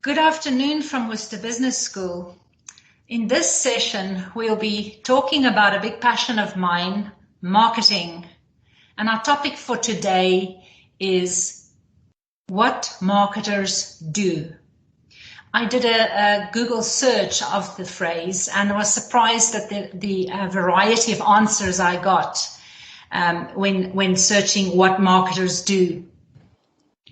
Good afternoon from Worcester Business School. In this session, we'll be talking about a big passion of mine, marketing. And our topic for today is what marketers do. I did a Google search of the phrase and was surprised at the variety of answers I got when searching what marketers do.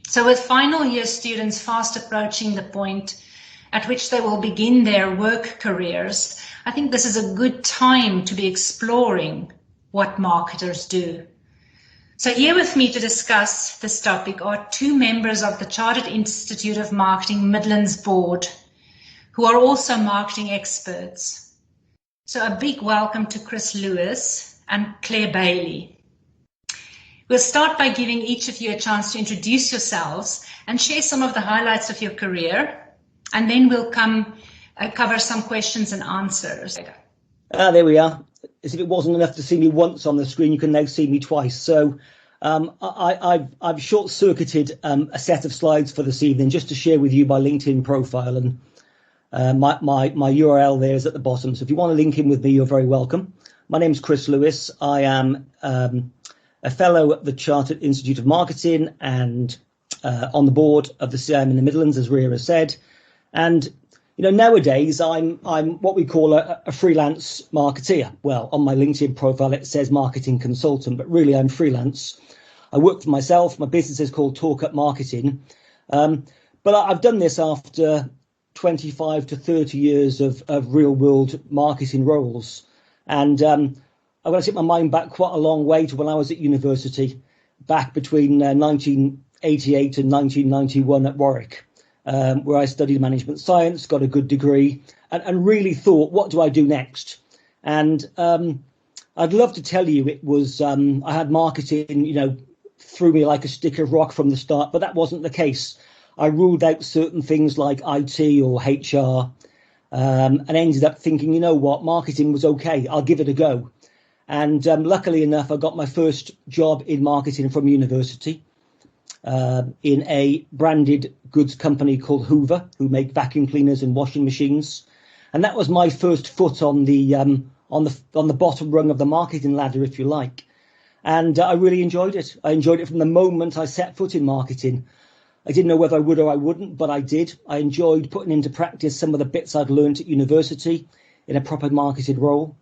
So with final year students fast approaching the point at which they will begin their work careers, I think this is a good time to be exploring what marketers do. So here with me to discuss this topic are two members of the Chartered Institute of Marketing Midlands Board, who are also marketing experts. So a big welcome to Chris Lewis and Clare Bayley. We'll start by giving each of you a chance to introduce yourselves and share some of the highlights of your career, and then we'll cover some questions and answers. There we are. As if it wasn't enough to see me once on the screen, you can now see me twice. So I've short-circuited a set of slides for this evening just to share with you my LinkedIn profile, and my URL there is at the bottom. So if you want to link in with me, you're very welcome. My name's Chris Lewis. I am a fellow at the Chartered Institute of Marketing and on the board of the CIM in the Midlands, as Ria has said. And you know, nowadays I'm what we call a freelance marketeer. Well, on my LinkedIn profile it says marketing consultant, but really I'm freelance. I work for myself. My business is called Talk Up Marketing, but I've done this after 25 to 30 years of real world marketing roles, and I'm going to take my mind back quite a long way to when I was at university, back between 1988 and 1991 at Warwick, where I studied management science, got a good degree, and really thought, what do I do next? And I'd love to tell you it was, I had marketing, you know, threw me like a stick of rock from the start, but that wasn't the case. I ruled out certain things like IT or HR, and ended up thinking, you know what, marketing was okay, I'll give it a go. And luckily enough, I got my first job in marketing from university in a branded goods company called Hoover, who make vacuum cleaners and washing machines. And that was my first foot on the bottom rung of the marketing ladder, if you like. And I really enjoyed it. I enjoyed it from the moment I set foot in marketing. I didn't know whether I would or I wouldn't, but I did. I enjoyed putting into practice some of the bits I'd learned at university in a proper marketing role.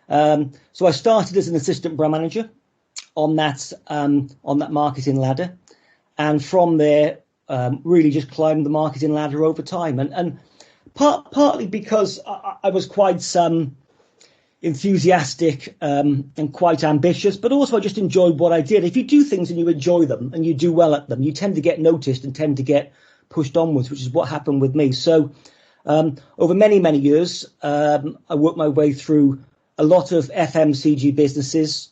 So I started as an assistant brand manager on that marketing ladder, and from there really just climbed the marketing ladder over time, and partly because I was quite enthusiastic and quite ambitious, but also I just enjoyed what I did. If you do things and you enjoy them and you do well at them, you tend to get noticed and tend to get pushed onwards, which is what happened with me. So over many years, I worked my way through a lot of FMCG businesses,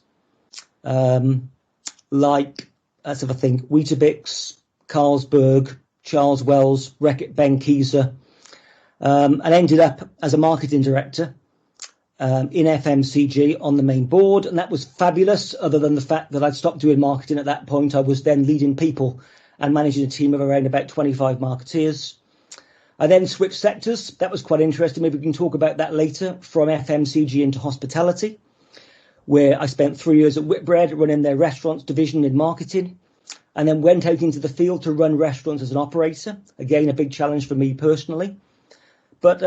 like, let's have a think, Weetabix, Carlsberg, Charles Wells, Reckitt Benckiser, and ended up as a marketing director in FMCG on the main board. And that was fabulous, other than the fact that I'd stopped doing marketing at that point. I was then leading people and managing a team of around about 25 marketeers. I then switched sectors. That was quite interesting. Maybe we can talk about that later, from FMCG into hospitality, where I spent 3 years at Whitbread running their restaurants division in marketing, and then went out into the field to run restaurants as an operator. Again, a big challenge for me personally. But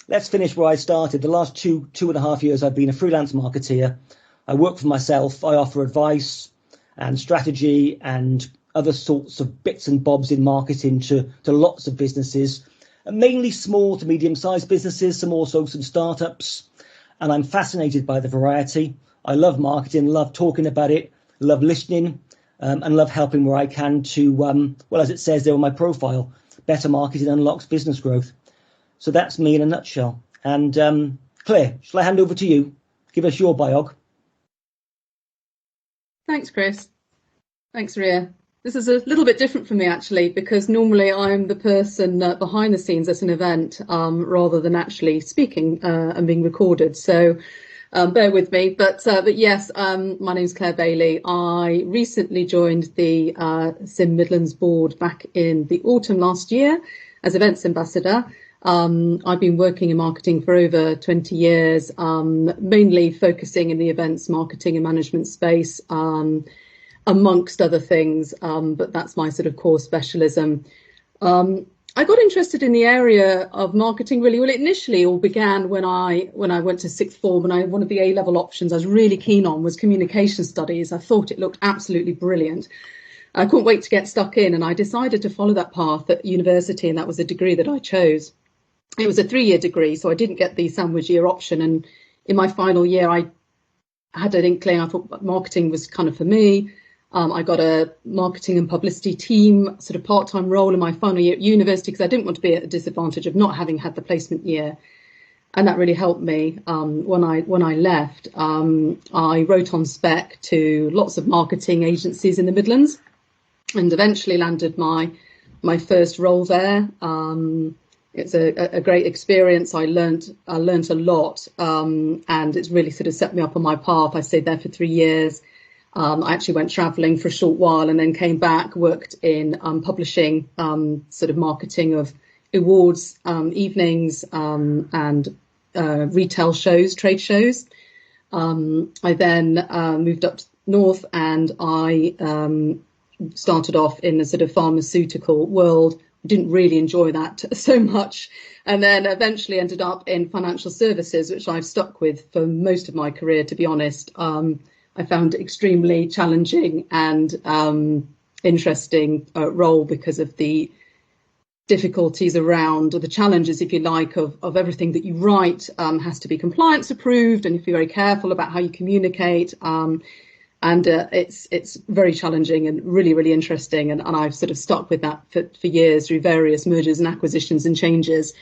let's finish where I started. The last two and a half years, I've been a freelance marketeer. I work for myself. I offer advice and strategy and other sorts of bits and bobs in marketing to lots of businesses, mainly small to medium-sized businesses, some startups. And I'm fascinated by the variety. I love marketing, love talking about it, love listening, and love helping where I can to, well, as it says there on my profile, better marketing unlocks business growth. So that's me in a nutshell. And Claire, shall I hand over to you? Give us your biog. Thanks, Chris. Thanks, Ria. This is a little bit different for me, actually, because normally I'm the person behind the scenes at an event rather than actually speaking and being recorded. So bear with me. But yes, my name's Clare Bayley. I recently joined the CIM Midlands board back in the autumn last year. as events ambassador. I've been working in marketing for over 20 years, mainly focusing in the events marketing and management space, amongst other things, but that's my sort of core specialism. I got interested in the area of marketing really well. It initially all began when I went to sixth form, and one of the A-level options I was really keen on was communication studies. I thought it looked absolutely brilliant. I couldn't wait to get stuck in, and I decided to follow that path at university, and that was a degree that I chose. It was a 3-year degree, so I didn't get the sandwich year option, and in my final year I had an inkling. I thought marketing was kind of for me. I got a marketing and publicity team sort of part-time role in my final year at university because I didn't want to be at a disadvantage of not having had the placement year, and that really helped me. When I left, I wrote on spec to lots of marketing agencies in the Midlands, and eventually landed my first role there. It's a great experience. I learned a lot, and it's really sort of set me up on my path. I stayed there for 3 years. I actually went travelling for a short while and then came back, worked in publishing, sort of marketing of awards, evenings, and retail shows, trade shows. I then moved up north, and I started off in the sort of pharmaceutical world. I didn't really enjoy that so much, and then eventually ended up in financial services, which I've stuck with for most of my career, to be honest. I found it extremely challenging and interesting role because of the difficulties around, or the challenges, if you like, of everything that you write has to be compliance approved, and you have to be very careful about how you communicate. And it's very challenging and really, really interesting. And I've sort of stuck with that for years through various mergers and acquisitions and changes.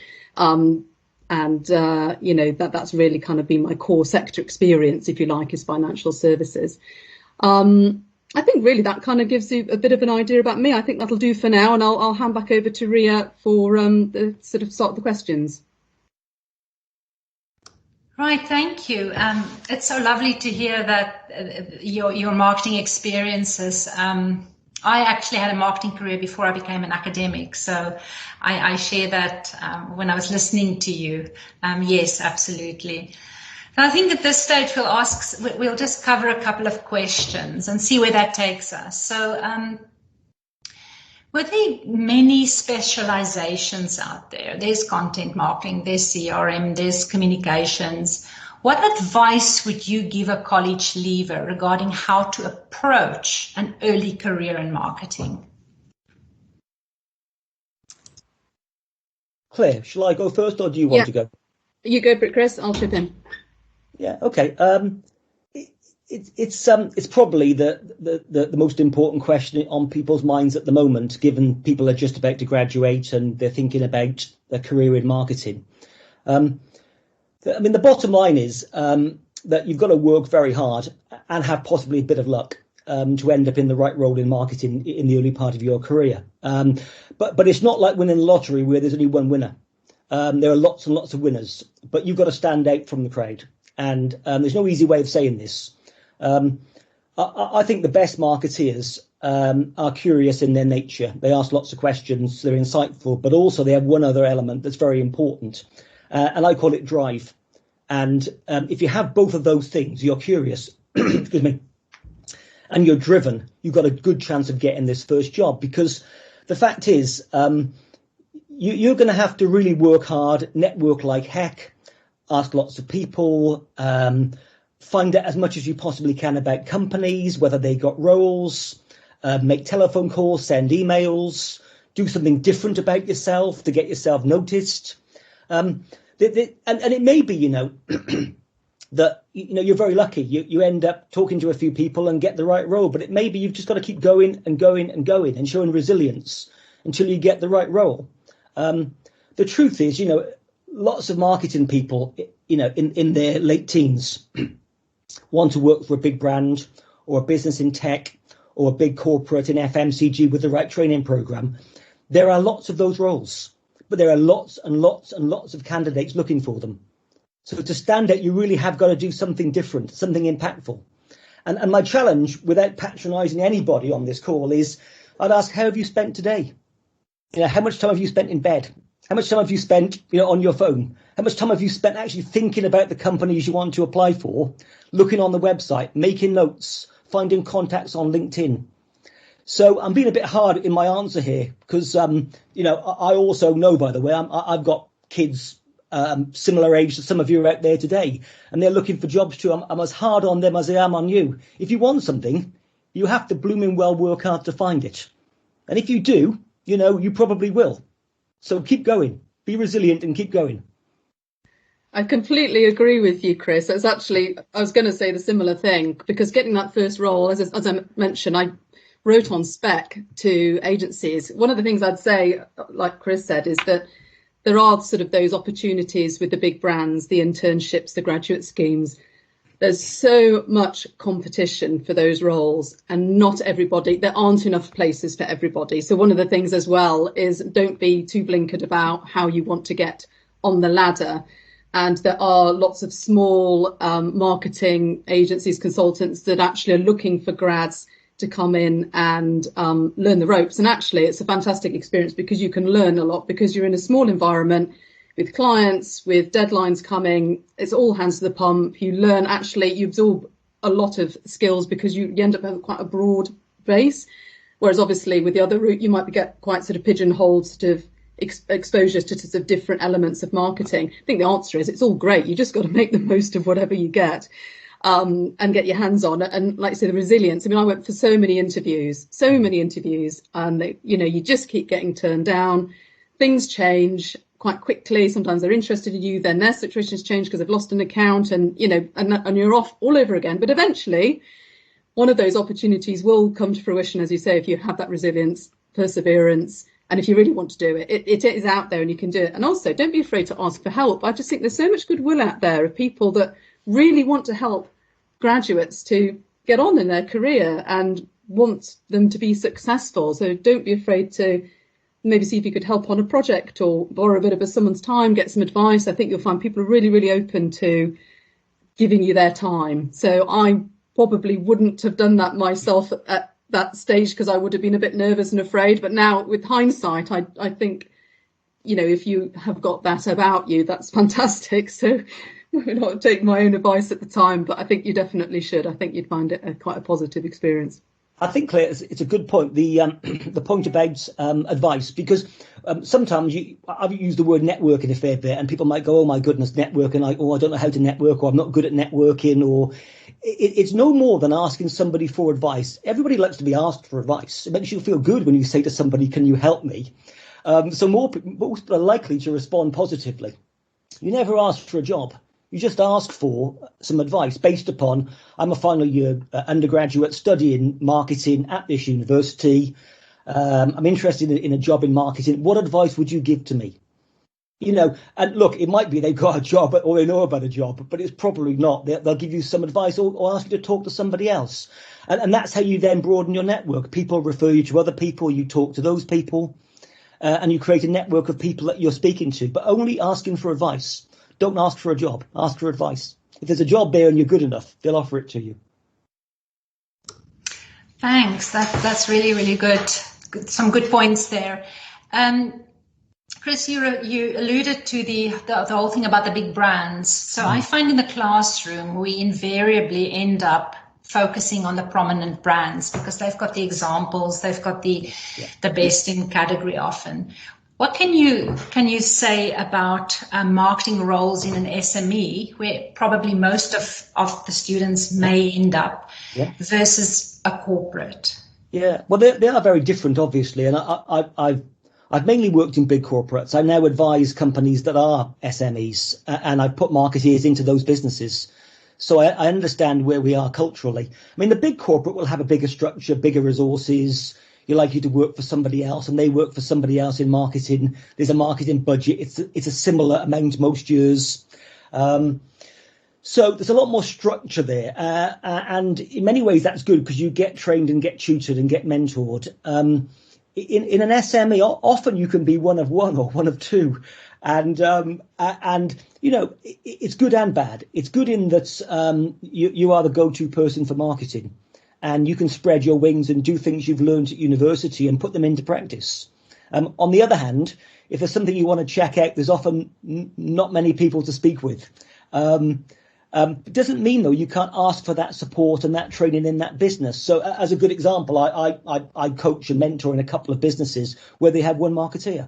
That's really kind of been my core sector experience, if you like, is financial services. I think really that kind of gives you a bit of an idea about me. I think that'll do for now, and I'll hand back over to Ria for the sort of start the questions. Right, thank you. It's so lovely to hear that your marketing experiences. I actually had a marketing career before I became an academic, so I share that when I was listening to you. Yes, absolutely. So I think at this stage we'll just cover a couple of questions and see where that takes us. So were there many specializations out there? There's content marketing, there's CRM, there's communications. What advice would you give a college leaver regarding how to approach an early career in marketing? Claire, shall I go first, or do you want to go? You go for it, Chris. I'll chip in. Yeah, okay. It's probably the most important question on people's minds at the moment, given people are just about to graduate and they're thinking about their career in marketing. I mean, the bottom line is that you've got to work very hard and have possibly a bit of luck to end up in the right role in marketing in the early part of your career. But it's not like winning the lottery where there's only one winner. There are lots and lots of winners, but you've got to stand out from the crowd. And there's no easy way of saying this. I think the best marketeers are curious in their nature. They ask lots of questions, they're insightful, but also they have one other element that's very important. And I call it drive. And if you have both of those things, you're curious, excuse me, and you're driven, you've got a good chance of getting this first job. Because the fact is, you're going to have to really work hard, network like heck, ask lots of people, find out as much as you possibly can about companies, whether they got roles, make telephone calls, send emails, do something different about yourself to get yourself noticed. And it may be, that, you're very lucky. You end up talking to a few people and get the right role, but it may be you've just got to keep going and going and going and showing resilience until you get the right role. The truth is, lots of marketing people, in their late teens want to work for a big brand or a business in tech or a big corporate in FMCG with the right training program. There are lots of those roles, but there are lots and lots and lots of candidates looking for them. So to stand out, you really have got to do something different, something impactful. And my challenge, without patronising anybody on this call, is I'd ask, how have you spent today? How much time have you spent in bed? How much time have you spent, on your phone? How much time have you spent actually thinking about the companies you want to apply for, looking on the website, making notes, finding contacts on LinkedIn? So I'm being a bit hard in my answer here because, I also know, by the way, I've got kids similar age to some of you out there today, and they're looking for jobs too. I'm as hard on them as I am on you. If you want something, you have to blooming well work hard to find it. And if you do, you probably will. So keep going, be resilient and keep going. I completely agree with you, Chris. I was going to say the similar thing, because getting that first role, as I mentioned, I wrote on spec to agencies. One of the things I'd say, like Chris said, is that there are sort of those opportunities with the big brands, the internships, the graduate schemes. There's so much competition for those roles, and there aren't enough places for everybody. So one of the things as well is don't be too blinkered about how you want to get on the ladder. And there are lots of small marketing agencies, consultants that actually are looking for grads to come in and learn the ropes. And actually, it's a fantastic experience because you can learn a lot because you're in a small environment with clients, with deadlines coming. It's all hands to the pump. You learn, you absorb a lot of skills because you end up having quite a broad base. Whereas obviously with the other route, you might get quite sort of pigeonholed sort of exposure to sort of different elements of marketing. I think the answer is it's all great. You just got to make the most of whatever you get. And get your hands on it. And like I say, the resilience. I mean, I went for so many interviews, and you just keep getting turned down. Things change quite quickly. Sometimes they're interested in you, then their situations change because they've lost an account, and you're off all over again. But eventually, one of those opportunities will come to fruition, as you say, if you have that resilience, perseverance, and if you really want to do it. It is out there and you can do it. And also, don't be afraid to ask for help. I just think there's so much goodwill out there of people that really want to help graduates to get on in their career and want them to be successful. So don't be afraid to maybe see if you could help on a project or borrow a bit of someone's time, get some advice. I think you'll find people are really, really open to giving you their time. So I probably wouldn't have done that myself at that stage because I would have been a bit nervous and afraid. But now with hindsight, I think, if you have got that about you, that's fantastic. So not take my own advice at the time, but I think you definitely should. I think you'd find it quite a positive experience. I think, Claire, it's a good point. The point about advice, because sometimes I've used the word networking a fair bit, and people might go, "Oh my goodness, networking! I don't know how to network, or I'm not good at networking." Or it's no more than asking somebody for advice. Everybody likes to be asked for advice. It makes you feel good when you say to somebody, "Can you help me?" So most people are likely to respond positively. You never ask for a job. You just ask for some advice based upon, I'm a final year undergraduate studying marketing at this university. I'm interested in a job in marketing. What advice would you give to me? And look, it might be they've got a job or they know about a job, but it's probably not. They'll give you some advice or ask you to talk to somebody else. And that's how you then broaden your network. People refer you to other people. You talk to those people and you create a network of people that you're speaking to, but only asking for advice. Don't ask for a job, ask for advice. If there's a job there and you're good enough, they'll offer it to you. Thanks. That's really, really good. Some good points there. Chris, you alluded to the whole thing about the big brands. So I find in the classroom, we invariably end up focusing on the prominent brands because they've got the examples, they've got the best in category often. What can you say about marketing roles in an SME where probably most of the students may end up versus a corporate? Yeah, well, they are very different, obviously. And I've mainly worked in big corporates. I now advise companies that are SMEs and I put marketeers into those businesses. So I understand where we are culturally. I mean, the big corporate will have a bigger structure, bigger resources. You're likely to work for somebody else and they work for somebody else in marketing. There's a marketing budget. It's a similar amount most years. So there's a lot more structure there. And in many ways, that's good because you get trained and get tutored and get mentored. In an SME, often you can be one of one or one of two. And it's good and bad. It's good in that you are the go-to person for marketing. And you can spread your wings and do things you've learned at university and put them into practice. On the other hand, if there's something you want to check out, there's often not many people to speak with. It doesn't mean, though, you can't ask for that support and that training in that business. So as a good example, I coach and mentor in a couple of businesses where they have one marketeer.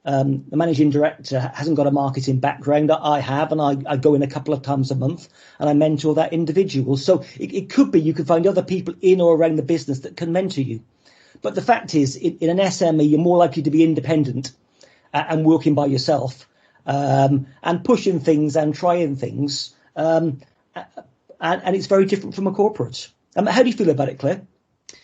The managing director hasn't got a marketing background. I have, and I go in a couple of times a month and I mentor that individual. So it could be you could find other people in or around the business that can mentor you. But the fact is, in an SME, you're more likely to be independent and working by yourself and pushing things and trying things. And it's very different from a corporate. How do you feel about it, Claire? I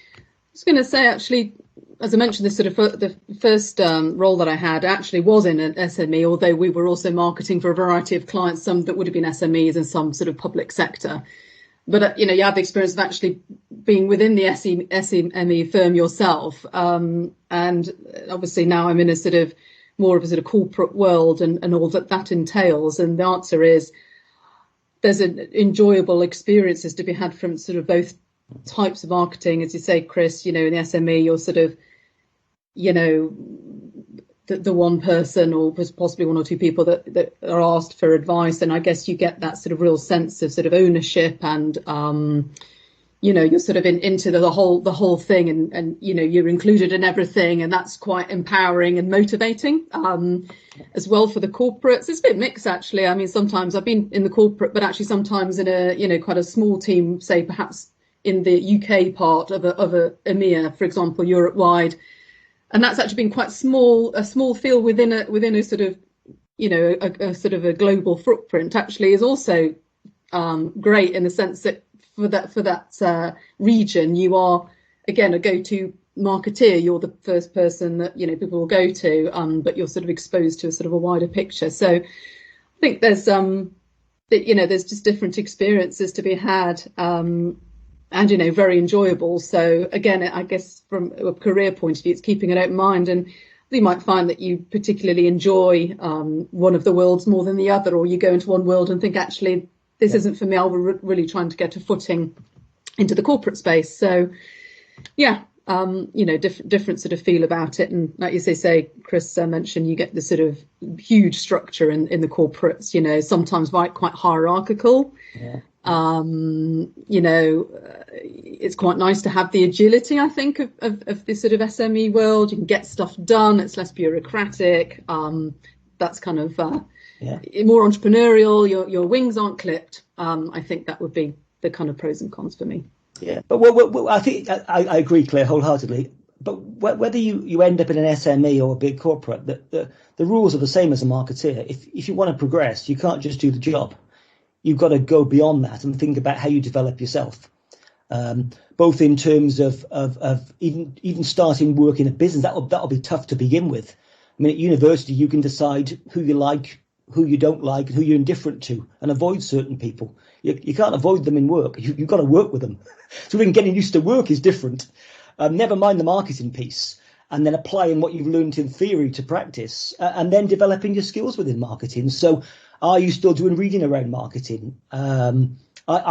was going to say, actually, as I mentioned, this sort of the first role that I had actually was in an SME, although we were also marketing for a variety of clients, some that would have been SMEs and some sort of public sector. But, you have the experience of actually being within the SME firm yourself. And obviously now I'm in a sort of more of a sort of corporate world and all that entails. And the answer is there's enjoyable experiences to be had from sort of both types of marketing. As you say, Chris, in the SME, you're sort of, the one person or possibly one or two people that are asked for advice. And I guess you get that sort of real sense of sort of ownership and, you're sort of into the whole thing and, you're included in everything. And that's quite empowering and motivating as well for the corporates. It's a bit mixed, actually. I mean, sometimes I've been in the corporate, but actually sometimes in a, quite a small team, say perhaps in the UK part of a EMEA, for example, Europe wide. And that's actually been quite a small field within a sort of, a sort of a global footprint actually is also great in the sense that for that region, you are, again, a go-to marketeer. You're the first person that, people will go to, but you're sort of exposed to a sort of a wider picture. So I think there's, there's just different experiences to be had. And, very enjoyable. So, again, I guess from a career point of view, it's keeping an open mind. And you might find that you particularly enjoy one of the worlds more than the other, or you go into one world and think, actually, this isn't for me. I'm really trying to get a footing into the corporate space. So, different sort of feel about it. And like you say, Chris mentioned, you get this sort of huge structure in the corporates, sometimes quite hierarchical. Yeah. It's quite nice to have the agility, I think, of this sort of SME world. You can get stuff done. It's less bureaucratic. That's kind of more entrepreneurial. Your wings aren't clipped. I think that would be the kind of pros and cons for me. Yeah, but well, I think I agree, Claire, wholeheartedly. But whether you end up in an SME or a big corporate, the rules are the same as a marketeer. If you want to progress, you can't just do the job. You've got to go beyond that and think about how you develop yourself, both in terms of even starting work in a business. That'll be tough to begin with. I mean, at university, you can decide who you like, who you don't like, who you're indifferent to, and avoid certain people. You can't avoid them in work. You've got to work with them. So even getting used to work is different. Never mind the marketing piece, and then applying what you've learned in theory to practice, and then developing your skills within marketing. So, are you still doing reading around marketing? Are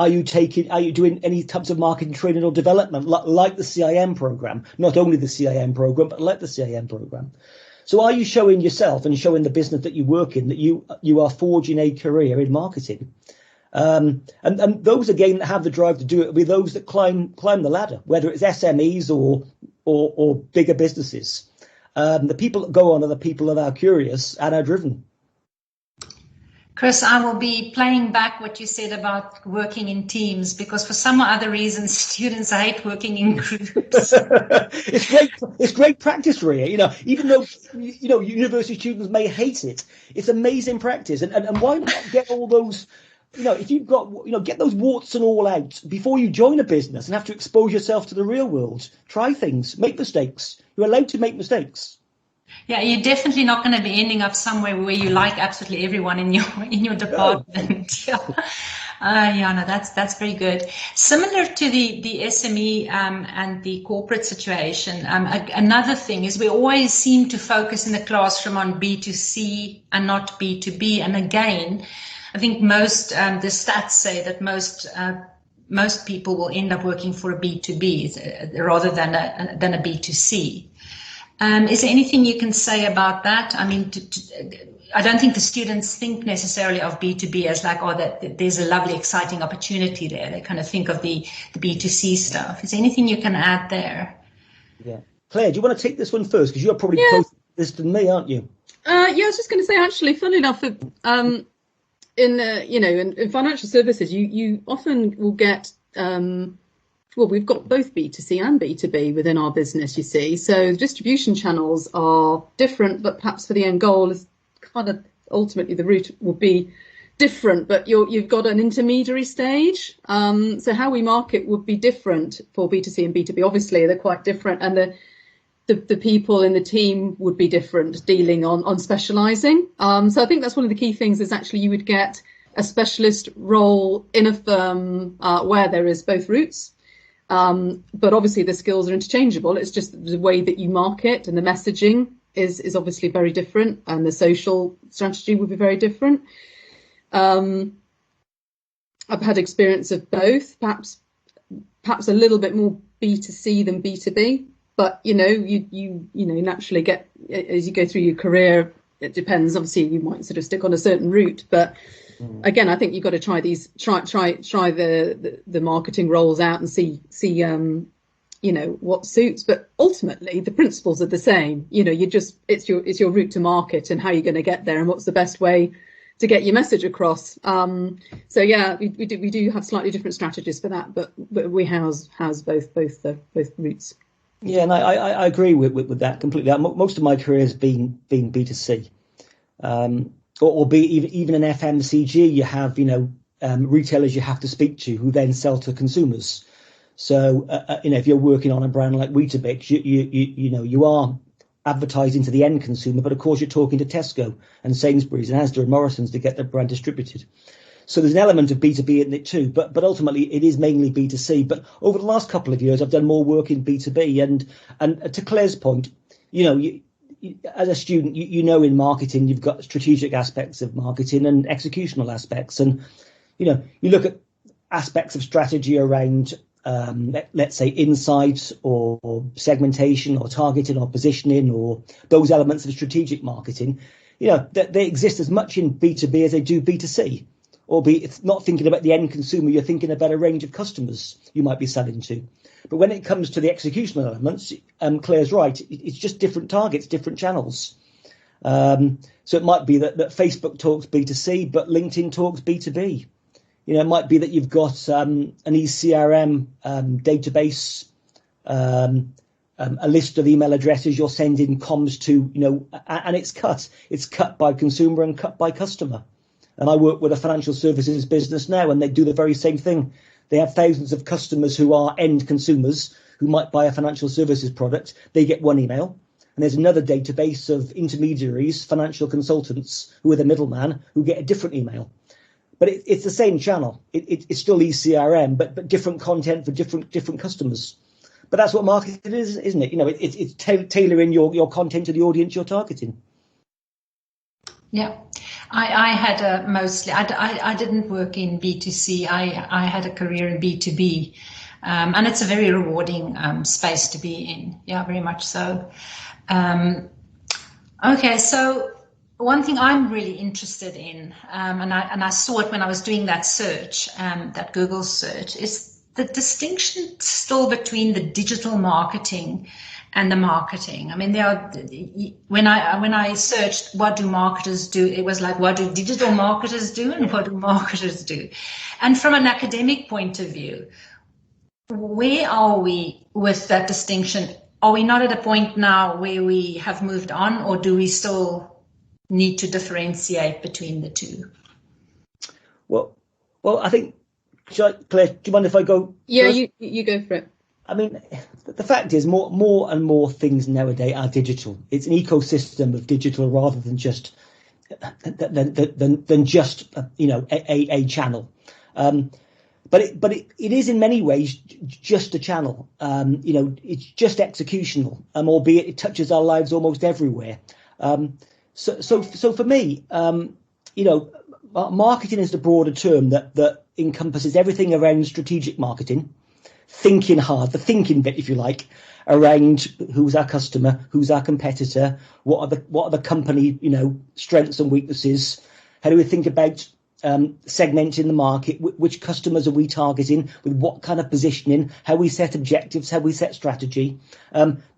you doing any types of marketing training or development, like the CIM program? Not only the CIM program, but like the CIM program. So are you showing yourself and showing the business that you work in that you are forging a career in marketing? And those, again, that have the drive to do it will be those that climb the ladder, whether it's SMEs or bigger businesses. The people that go on are the people that are curious and are driven. Chris, I will be playing back what you said about working in teams, because for some other reasons, students hate working in groups. It's great practice, Ria. Even though, university students may hate it, it's amazing practice. And why not get all those, if you've got, get those warts and all out before you join a business and have to expose yourself to the real world. Try things, make mistakes. You're allowed to make mistakes. Yeah, you're definitely not going to be ending up somewhere where you like absolutely everyone in your department. No. That's very good. Similar to the SME and the corporate situation, another thing is we always seem to focus in the classroom on B2C and not B2B. And again, I think most the stats say that most people will end up working for a B2B rather than a B2C. Is there anything you can say about that? I mean, I don't think the students think necessarily of B2B as like, oh, that there's a lovely, exciting opportunity there. They kind of think of the B2C stuff. Is there anything you can add there? Yeah. Claire, do you want to take this one first? Because you're probably closer to this than me, aren't you? I was just going to say, actually, funnily enough, in financial services, you often will get, we've got both B2C and B2B within our business, you see. So distribution channels are different, but perhaps for the end goal is kind of ultimately the route will be different, but you've got an intermediary stage. So how we market would be different for B2C and B2B. Obviously, they're quite different, and the people in the team would be different, dealing on specialising. So I think that's one of the key things is actually you would get a specialist role in a firm where there is both routes. But obviously the skills are interchangeable. It's just the way that you market and the messaging is obviously very different, and the social strategy would be very different. I've had experience of both, perhaps a little bit more B2C than B2B. But, you naturally get, as you go through your career, it depends. Obviously, you might sort of stick on a certain route. But again, I think you've got to try the marketing roles out and see what suits. But ultimately, the principles are the same. It's your route to market and how you're going to get there and what's the best way to get your message across. So yeah, we do have slightly different strategies for that, but we house both routes. Yeah, and I agree with that completely. Most of my career has been B2C, or be even in FMCG. You have retailers you have to speak to who then sell to consumers. So if you're working on a brand like Weetabix, you are advertising to the end consumer, but of course you're talking to Tesco and Sainsbury's and Asda and Morrison's to get the brand distributed. So there's an element of B2B in it too, but ultimately it is mainly B2C. But over the last couple of years, I've done more work in B2B. And to Claire's point, as a student, in marketing, you've got strategic aspects of marketing and executional aspects. And, you look at aspects of strategy around, let's say, insights or segmentation or targeting or positioning or those elements of strategic marketing, that they exist as much in B2B as they do B2C. Albeit it's not thinking about the end consumer, you're thinking about a range of customers you might be selling to. But when it comes to the executional elements, Claire's right, it's just different targets, different channels. So it might be that Facebook talks B2C, but LinkedIn talks B2B. It might be that you've got an eCRM database, a list of email addresses you're sending comms to, and it's cut by consumer and cut by customer. And I work with a financial services business now, and they do the very same thing. They have thousands of customers who are end consumers who might buy a financial services product. They get one email. And there's another database of intermediaries, financial consultants, who are the middleman, who get a different email. But it's the same channel. It's still eCRM, but different content for different customers. But that's what marketing is, isn't it? It's tailoring your content to the audience you're targeting. Yeah, I had I didn't work in B2C. I had a career in B2B, and it's a very rewarding space to be in. Yeah, very much so. Okay, so one thing I'm really interested in, and I saw it when I was doing that search, that Google search, is the distinction still between the digital marketing and the marketing. I mean, when I searched what do marketers do, it was like, what do digital marketers do and what do marketers do? And from an academic point of view, where are we with that distinction? Are we not at a point now where we have moved on, or do we still need to differentiate between the two? Well, I think, Claire, do you mind if I go? Yeah, first? You go for it. I mean, the fact is, more and more things nowadays are digital. It's an ecosystem of digital rather than just a channel. But it is in many ways just a channel. It's just executional, albeit it touches our lives almost everywhere. So for me, marketing is the broader term that encompasses everything around strategic marketing, thinking hard, the thinking bit, if you like, around who's our customer, who's our competitor, what are the company, strengths and weaknesses. How do we think about segmenting the market? Which customers are we targeting? With what kind of positioning? How we set objectives? How we set strategy?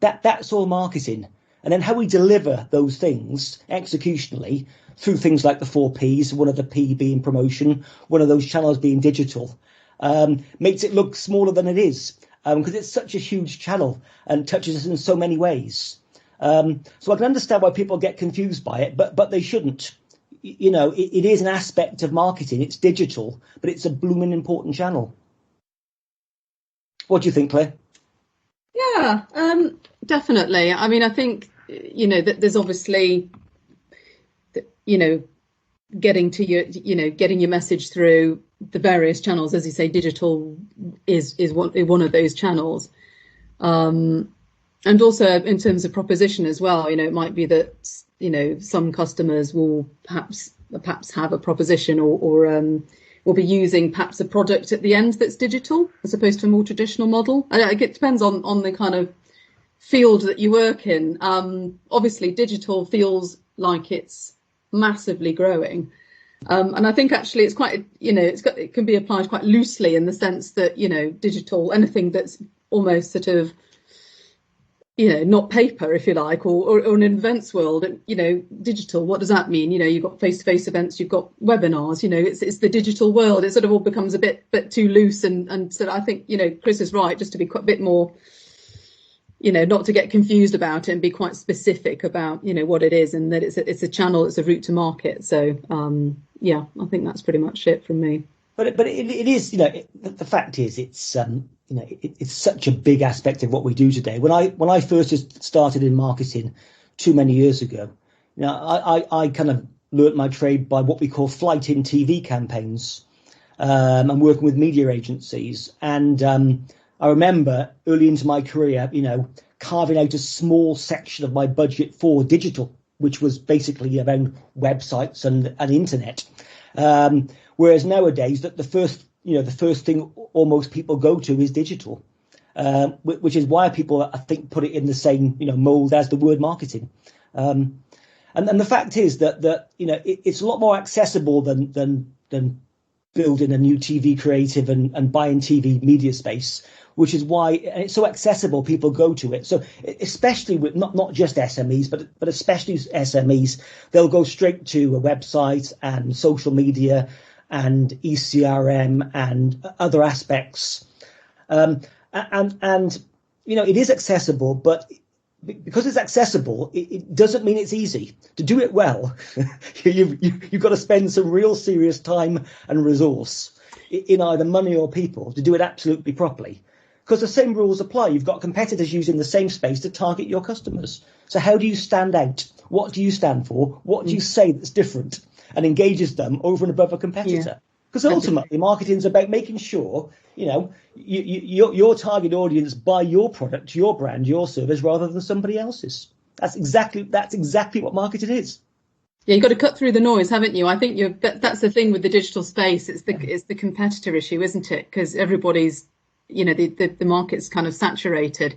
That's all marketing. And then how we deliver those things executionally through things like the 4 Ps, one of the P being promotion, one of those channels being digital, makes it look smaller than it is, because it's such a huge channel and touches us in so many ways. So I can understand why people get confused by it, but they shouldn't. It is an aspect of marketing. It's digital, but it's a blooming important channel. What do you think, Claire? Yeah, definitely. I mean, I think, that there's obviously, getting your message through the various channels. As you say, digital is one of those channels. And also in terms of proposition as well, it might be that, some customers will perhaps have a proposition or will be using perhaps a product at the end that's digital as opposed to a more traditional model. It depends on the kind of field that you work in. Obviously, digital feels like it's massively growing. And I think actually it's quite, it can be applied quite loosely in the sense that, digital, anything that's almost sort of, not paper, if you like, or in an events world, digital, what does that mean? You've got face-to-face events, you've got webinars, it's the digital world. It sort of all becomes a bit too loose. And so I think, Chris is right, just to be quite a bit more, not to get confused about it and be quite specific about, what it is, and that it's a channel, it's a route to market. So, yeah, I think that's pretty much it from me. But it is, the fact is, it's it's such a big aspect of what we do today. When I first started in marketing too many years ago, I kind of learnt my trade by what we call flight in TV campaigns, and working with media agencies. And I remember early into my career, carving out a small section of my budget for digital, which was basically around websites and internet. Whereas nowadays, the first thing almost people go to is digital, which is why people, I think, put it in the same mold as the word marketing. And the fact is that it's a lot more accessible than building a new TV creative and buying TV media space, which is why it's so accessible. People go to it. So especially with not just SMEs, but especially SMEs, they'll go straight to a website and social media and ECRM and other aspects. And it is accessible, but because it's accessible, it doesn't mean it's easy. To do it well, you've got to spend some real serious time and resource in either money or people to do it absolutely properly. Because the same rules apply. You've got competitors using the same space to target your customers. So how do you stand out? What do you stand for? What do you say that's different and engages them over and above a competitor? Because ultimately, marketing is about making sure, your target audience buy your product, your brand, your service, rather than somebody else's. That's exactly what marketing is. Yeah, you've got to cut through the noise, haven't you? I think that's the thing with the digital space. It's the competitor issue, isn't it? Because everybody's, the market's kind of saturated.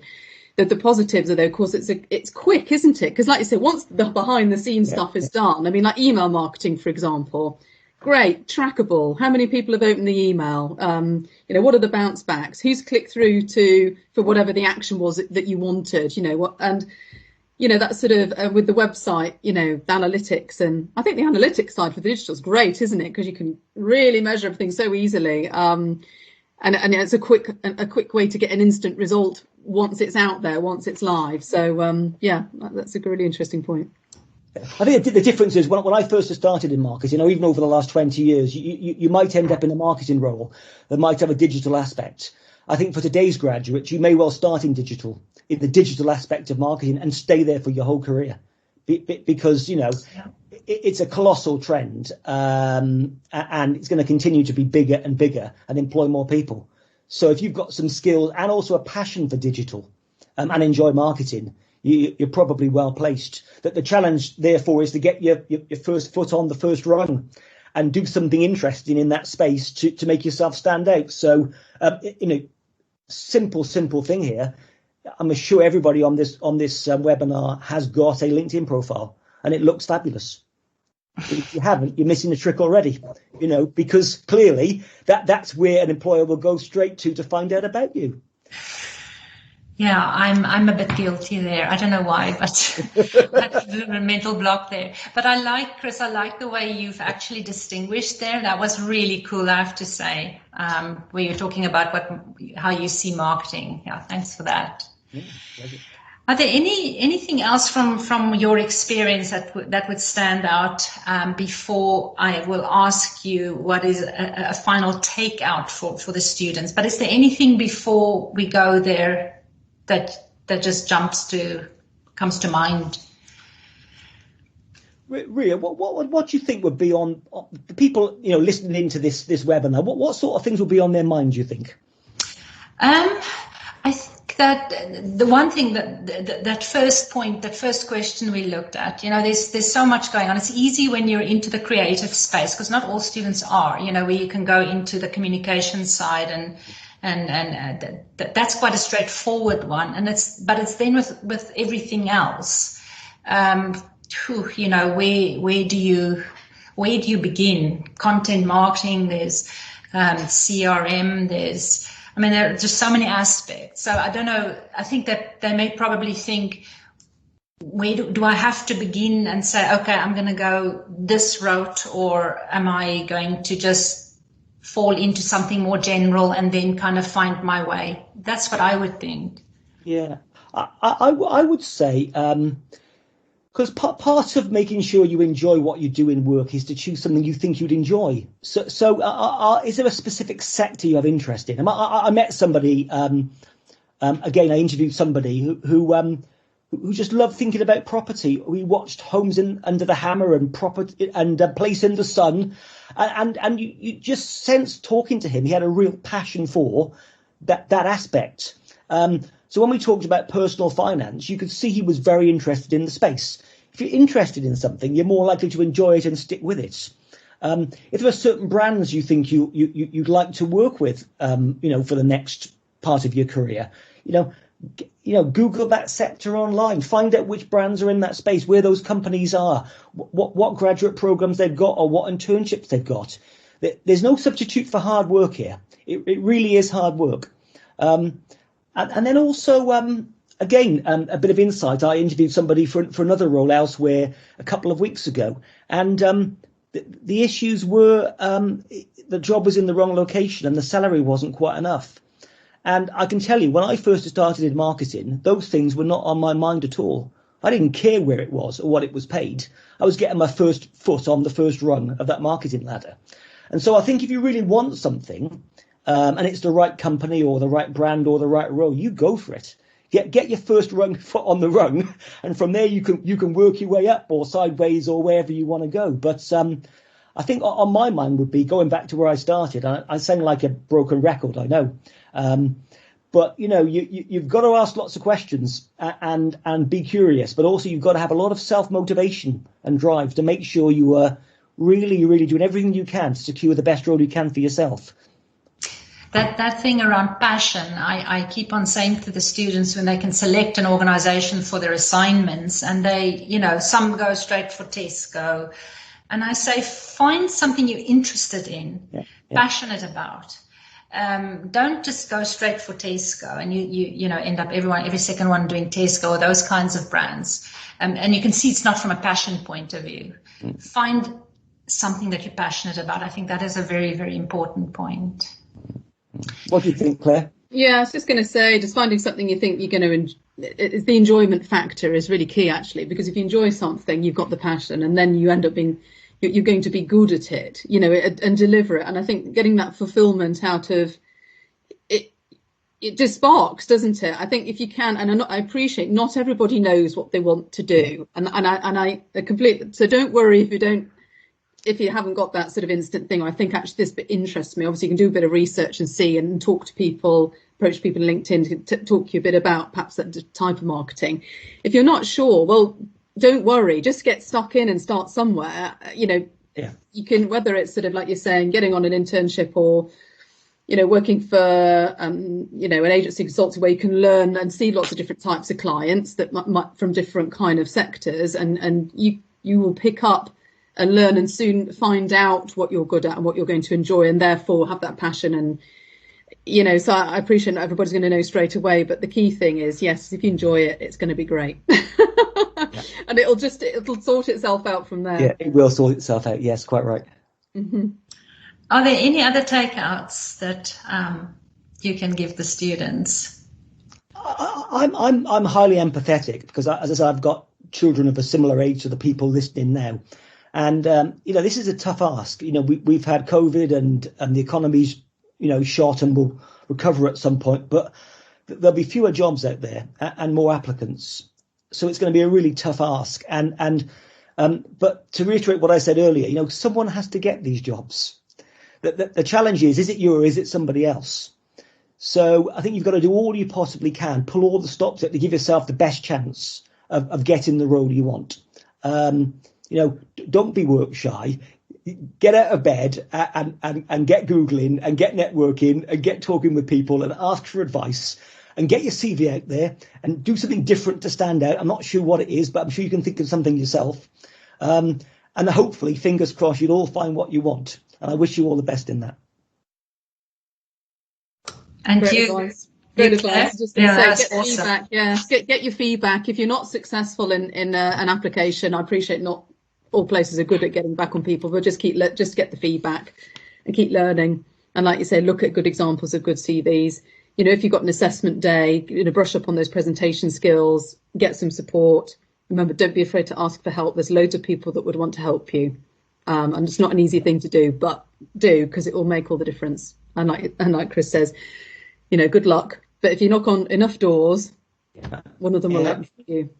The positives are, though, of course, it's quick, isn't it? Because like you say, once the behind the scenes stuff is done, I mean, like email marketing, for example, great, trackable. How many people have opened the email? What are the bounce backs? Who's clicked through for whatever the action was that you wanted? That's sort of with the website, the analytics, and I think the analytics side for the digital is great, isn't it? Because you can really measure everything so easily. And it's a quick way to get an instant result once it's out there, once it's live. So, that's a really interesting point. I think the difference is when I first started in marketing, or even over the last 20 years, you might end up in a marketing role that might have a digital aspect. I think for today's graduates, you may well start in the digital aspect of marketing and stay there for your whole career. Because, it's a colossal trend, and it's going to continue to be bigger and bigger and employ more people. So if you've got some skills and also a passion for digital and enjoy marketing, you're probably well placed. That the challenge, therefore, is to get your first foot on the first rung and do something interesting in that space to make yourself stand out. So, simple thing here. I'm sure everybody on this webinar has got a LinkedIn profile, and it looks fabulous. If you haven't, you're missing a trick already, because clearly that's where an employer will go straight to find out about you. Yeah, I'm a bit guilty there. I don't know why, but that's a mental block there. But Chris, I like the way you've actually distinguished there. That was really cool, I have to say, where you're talking about how you see marketing. Yeah, thanks for that. Yeah, pleasure. Are there anything else from your experience that would stand out before I will ask you what is a final takeout for the students? But is there anything before we go there that just comes to mind? Ria, what do you think would be on the people listening into this webinar? What sort of things will be on their mind, do you think? I think that the one thing that first question we looked at, there's so much going on. It's easy when you're into the creative space, because not all students are, where you can go into the communication side and that's quite a straightforward one. But it's then with everything else. Where do you begin? Content marketing, there's CRM, there are just so many aspects. So I don't know. I think that they may probably think, where do I have to begin and say, okay, I'm going to go this route, or am I going to just fall into something more general and then kind of find my way? That's what I would think. Yeah, I would say, because part of making sure you enjoy what you do in work is to choose something you think you'd enjoy. So is there a specific sector you have interest in? I met somebody, again, I interviewed somebody who just loved thinking about property. We watched Homes Under the Hammer and Property and Place in the Sun, and you just sensed talking to him, he had a real passion for that aspect. So when we talked about personal finance, you could see he was very interested in the space. If you're interested in something, you're more likely to enjoy it and stick with it. If there are certain brands you think you'd like to work with, for the next part of your career, Google that sector online, find out which brands are in that space, where those companies are, what graduate programs they've got, or what internships they've got. There's no substitute for hard work here. It really is hard work. And then also, again, a bit of insight. I interviewed somebody for another role elsewhere a couple of weeks ago, and the issues were the job was in the wrong location and the salary wasn't quite enough. And I can tell you, when I first started in marketing, those things were not on my mind at all. I didn't care where it was or what it was paid. I was getting my first foot on the first rung of that marketing ladder. And so I think if you really want something, and it's the right company or the right brand or the right role, you go for it. Get your first foot on the rung, and from there you can work your way up or sideways or wherever you want to go. But I think on my mind would be going back to where I started. I sound like a broken record, I know. But you've got to ask lots of questions and be curious, but also you've got to have a lot of self-motivation and drive to make sure you are really, really doing everything you can to secure the best role you can for yourself. That thing around passion, I keep on saying to the students when they can select an organization for their assignments, and they, some go straight for Tesco, and I say, find something you're interested in, passionate about. Don't just go straight for Tesco and you end up every second one doing Tesco or those kinds of brands. And you can see it's not from a passion point of view. Find something that you're passionate about. I think that is a very, very important point. What do you think, Claire? Yeah, I was just going to say, just finding something you think you're going to the enjoyment factor is really key, actually, because if you enjoy something, you've got the passion, and then you end up you're going to be good at it, and deliver it. And I think getting that fulfillment out of it, it just sparks, doesn't it? I think if you can, and I appreciate not everybody knows what they want to do, and I completely. So don't worry if you haven't got that sort of instant thing. I think actually this bit interests me. Obviously, you can do a bit of research and see and talk to people, approach people on LinkedIn to talk to you a bit about perhaps that type of marketing. If you're not sure, well, don't worry. Just get stuck in and start somewhere. You can, whether it's sort of like you're saying, getting on an internship or working for, an agency consultancy where you can learn and see lots of different types of clients that might from different kind of sectors, and you will pick up and learn and soon find out what you're good at and what you're going to enjoy, and therefore have that passion. And so I appreciate not everybody's going to know straight away, but the key thing is, yes, if you enjoy it, it's going to be great. Yeah. And it'll sort itself out from there. Yeah, it will sort itself out. Yes, quite right. Mm-hmm. Are there any other takeouts that you can give the students? I'm highly empathetic because, as I said, I've got children of a similar age to the people listening now, and this is a tough ask. We've had COVID and the economy's shot and will recover at some point, but there'll be fewer jobs out there and more applicants, so it's going to be a really tough ask. But to reiterate what I said earlier, someone has to get these jobs. The challenge is it you or is it somebody else? So I think you've got to do all you possibly can, pull all the stops out to give yourself the best chance of getting the role you want. Don't be work shy. Get out of bed and get Googling and get networking and get talking with people and ask for advice and get your CV out there and do something different to stand out. I'm not sure what it is, but I'm sure you can think of something yourself. And hopefully, fingers crossed, you'll all find what you want. And I wish you all the best in that. And Great you, advice. Great advice. Just yeah, say, that's get awesome. feedback. Yeah, get your feedback. If you're not successful in an application, I appreciate not all places are good at getting back on people, but just get the feedback and keep learning. And like you say, look at good examples of good CVs. If you've got an assessment day, brush up on those presentation skills, get some support. Remember, don't be afraid to ask for help. There's loads of people that would want to help you. And it's not an easy thing to do, but do, because it will make all the difference. And like Chris says, good luck. But if you knock on enough doors, one of them will open for you.